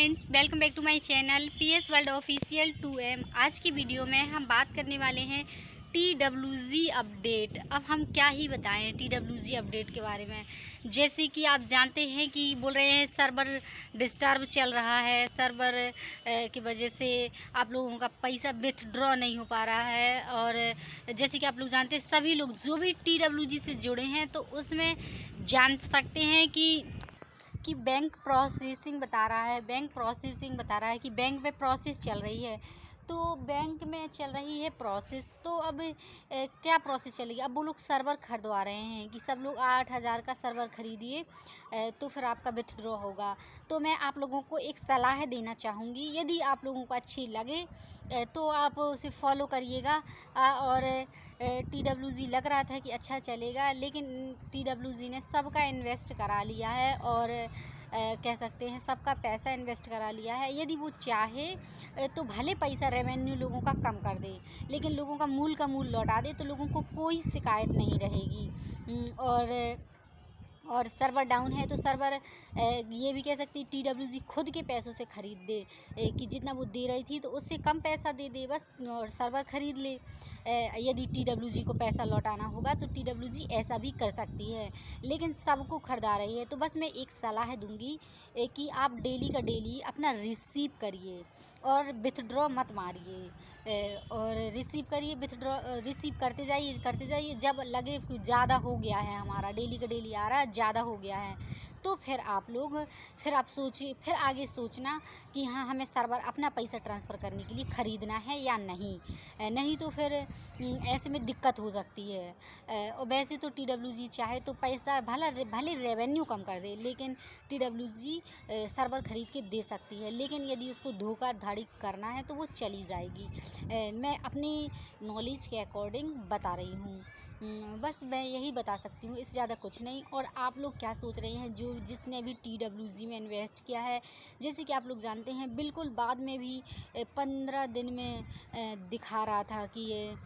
Friends, welcome back to my channel PS world official 2M। आज की video में हम बात करने वाले हैं TWG अपडेट। अब हम क्या ही बताएं TWG अपडेट के बारे में। जैसे कि आप जानते हैं कि बोल रहे हैं सर्वर डिस्टर्ब चल रहा है, सर्वर की वजह से आप लोगों का पैसा विथड्रॉ नहीं हो पा रहा है। और जैसे कि आप लोग जानते हैं, सभी लोग जो भी TWG से जुड़े हैं तो उसमें जान सकते हैं कि बैंक प्रोसेसिंग बता रहा है, कि बैंक में प्रोसेस चल रही है। तो बैंक में चल रही है प्रोसेस, तो अब क्या प्रोसेस चलेगी। अब वो लोग सर्वर खरीदवा रहे हैं कि सब लोग 8,000 का सर्वर खरीदिए, तो फिर आपका विथड्रॉ होगा। तो मैं आप लोगों को एक सलाह देना चाहूँगी, यदि आप लोगों को अच्छी लगे तो आप उसे फॉलो करिएगा। और TWG लग रहा था कि अच्छा चलेगा, लेकिन TWG ने सबका इन्वेस्ट करा लिया है और कह सकते हैं सबका पैसा इन्वेस्ट करा लिया है। यदि वो चाहे तो भले पैसा रेवेन्यू लोगों का कम कर दे, लेकिन लोगों का मूल लौटा दे तो लोगों को कोई शिकायत नहीं रहेगी। और सर्वर डाउन है तो सर्वर ये भी कह सकती है TWG खुद के पैसों से ख़रीद दे, कि जितना वो दे रही थी तो उससे कम पैसा दे दे बस, और सर्वर ख़रीद ले। यदि TWG को पैसा लौटाना होगा तो TWG ऐसा भी कर सकती है, लेकिन सबको खरीदा रही है। तो बस मैं एक सलाह दूंगी कि आप डेली का डेली अपना रिसीव करिए और विथड्रॉ मत मारिए। और रिसीव करिए, विथड्रॉ रिसीव करते जाइए। जब लगे कि ज़्यादा हो गया है, हमारा डेली का डेली आ रहा है, ज़्यादा हो गया है, तो फिर आप सोचिए, फिर आगे सोचना कि हाँ, हमें सर्वर अपना पैसा ट्रांसफ़र करने के लिए ख़रीदना है या नहीं। नहीं तो फिर ऐसे में दिक्कत हो सकती है। और वैसे तो TWG चाहे तो पैसा भले रेवेन्यू कम कर दे, लेकिन TWG सर्वर ख़रीद के दे सकती है। लेकिन यदि उसको धोखाधड़ी करना है तो वो चली जाएगी। मैं अपनी नॉलेज के अकॉर्डिंग बता रही हूँ। बस मैं यही बता सकती हूँ, इससे ज़्यादा कुछ नहीं। और आप लोग क्या सोच रहे हैं, जिसने भी TWG में इन्वेस्ट किया है। जैसे कि आप लोग जानते हैं, बिल्कुल बाद में भी 15 दिन में दिखा रहा था कि ये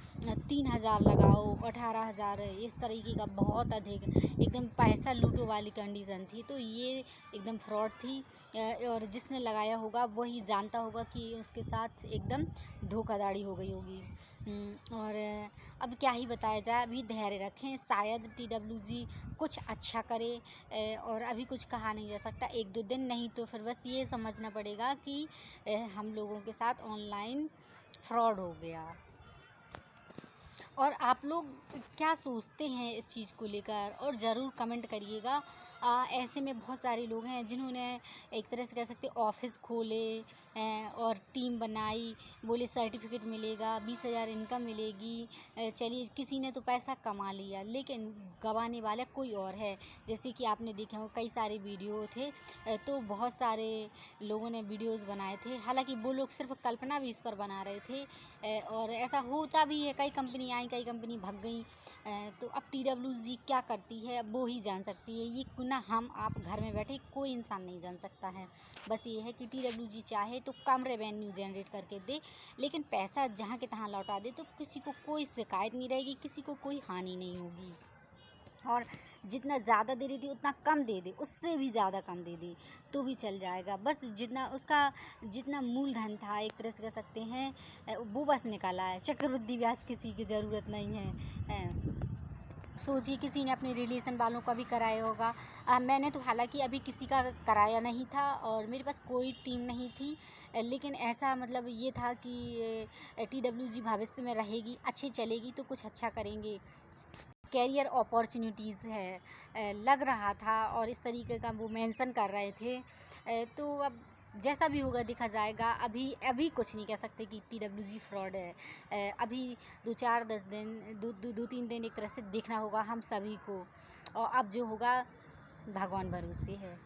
3,000 लगाओ, 18,000, इस तरीके का बहुत अधिक एकदम पैसा लूटो वाली कंडीशन थी। तो ये एकदम फ्रॉड थी। और जिसने लगाया होगा वही जानता होगा कि उसके साथ एकदम धोखाधड़ी हो गई होगी। और अब क्या ही बताया जाए, अभी धैर्य रखें, शायद TWG कुछ अच्छा करे। और अभी कुछ कहा नहीं जा सकता, 1-2 दिन, नहीं तो फिर बस ये समझना पड़ेगा कि हम लोगों के साथ ऑनलाइन फ्रॉड हो गया। और आप लोग क्या सोचते हैं इस चीज़ को लेकर, और ज़रूर कमेंट करिएगा। ऐसे में बहुत सारे लोग हैं जिन्होंने एक तरह से कह सकते ऑफिस खोले और टीम बनाई, बोले सर्टिफिकेट मिलेगा, 20,000 इनकम मिलेगी। चलिए, किसी ने तो पैसा कमा लिया, लेकिन गंवाने वाला कोई और है। जैसे कि आपने देखे हो, कई सारे वीडियो थे, तो बहुत सारे लोगों ने वीडियोज़ बनाए थे। हालांकि वो लोग सिर्फ कल्पना भी इस पर बना रहे थे, और ऐसा होता भी है। कई कंपनी आई, कई कंपनी भाग गई। तो अब TWG क्या करती है, अब वो ही जान सकती है। ये ना हम आप घर में बैठे कोई इंसान नहीं जान सकता है। बस ये है कि TWG चाहे तो कम रेवेन्यू जनरेट करके दे, लेकिन पैसा जहाँ के तहाँ लौटा दे, तो किसी को कोई शिकायत नहीं रहेगी, किसी को कोई हानि नहीं होगी। और जितना ज़्यादा दे रही थी उतना कम दे दे, उससे भी ज़्यादा कम दे दे तो भी चल जाएगा। बस जितना मूलधन था, एक तरह से कह सकते हैं, वो बस निकाला है। चक्रवृद्धि ब्याज किसी की ज़रूरत नहीं है। सोचिए, किसी ने अपने रिलेशन वालों का भी कराया होगा। मैंने तो हालांकि अभी किसी का कराया नहीं था और मेरे पास कोई टीम नहीं थी, लेकिन ऐसा मतलब ये था कि TWG भविष्य में रहेगी, अच्छी चलेगी तो कुछ अच्छा करेंगे, कैरियर अपॉर्चुनिटीज़ है, लग रहा था। और इस तरीके का वो मेंशन कर रहे थे। तो अब जैसा भी होगा देखा जाएगा। अभी कुछ नहीं कह सकते कि TWG फ्रॉड है। अभी 2-4-10 दिन, 2-3 दिन एक तरह से देखना होगा हम सभी को, और अब जो होगा भगवान भरोसे है।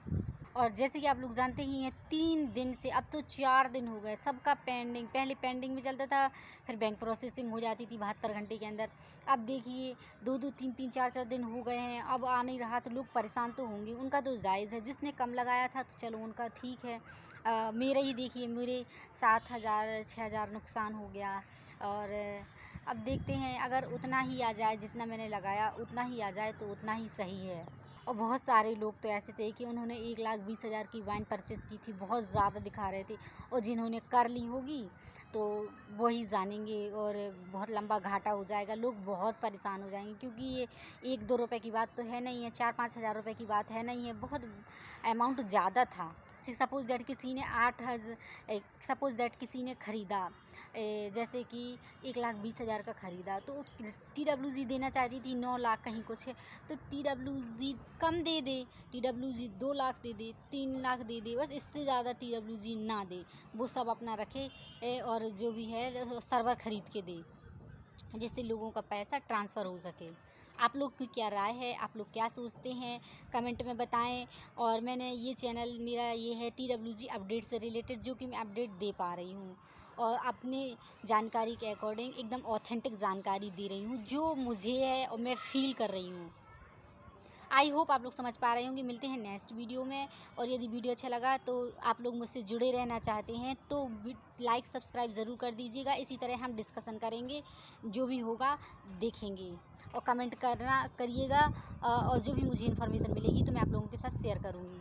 और जैसे कि आप लोग जानते ही हैं, 3 दिन से अब तो 4 दिन हो गए, सबका पेंडिंग। पहले पेंडिंग में चलता था, फिर बैंक प्रोसेसिंग हो जाती थी 72 घंटे के अंदर। अब देखिए 2-2, 3-3, 4-4 दिन हो गए हैं, अब आ नहीं रहा। तो लोग परेशान तो होंगे, उनका तो जायज़ है। जिसने कम लगाया था तो चलो उनका ठीक है। मेरा ही देखिए, मेरे 7,000 6,000 नुकसान हो गया। और अब देखते हैं, अगर उतना ही आ जाए जितना मैंने लगाया, उतना ही आ जाए तो उतना ही सही है। और बहुत सारे लोग तो ऐसे थे कि उन्होंने 1,20,000 की वाइन परचेज़ की थी, बहुत ज़्यादा दिखा रहे थे, और जिन्होंने कर ली होगी तो वही जानेंगे और बहुत लंबा घाटा हो जाएगा, लोग बहुत परेशान हो जाएंगे, क्योंकि ये 1-2 रुपए की बात तो है नहीं है, 4-5 हज़ार रुपये की बात है नहीं है, बहुत अमाउंट ज़्यादा था। सपोज़ दैट किसी ने ख़रीदा, जैसे कि 1,20,000 का ख़रीदा, तो TWG देना चाहती थी 9 लाख कहीं कुछ है, तो TWG कम दे दे, TWG 2 लाख दे दे, 3 लाख दे दे, बस इससे ज़्यादा TWG ना दे, वो सब अपना रखे और जो भी है सर्वर ख़रीद के दे, जिससे लोगों का पैसा ट्रांसफ़र हो सके। आप लोग की क्या राय है, आप लोग क्या सोचते हैं, कमेंट में बताएं। और मैंने ये चैनल मेरा ये है TWG अपडेट से रिलेटेड, जो कि मैं अपडेट दे पा रही हूँ और अपने जानकारी के अकॉर्डिंग एकदम ऑथेंटिक जानकारी दे रही हूँ, जो मुझे है और मैं फ़ील कर रही हूँ। आई होप आप लोग समझ पा रहे होंगे। मिलते हैं नेक्स्ट वीडियो में, और यदि वीडियो अच्छा लगा तो आप लोग मुझसे जुड़े रहना चाहते हैं तो लाइक सब्सक्राइब ज़रूर कर दीजिएगा। इसी तरह हम डिस्कशन करेंगे, जो भी होगा देखेंगे, और कमेंट करिएगा, और जो भी मुझे इन्फॉर्मेशन मिलेगी तो मैं आप लोगों के साथ शेयर करूँगी।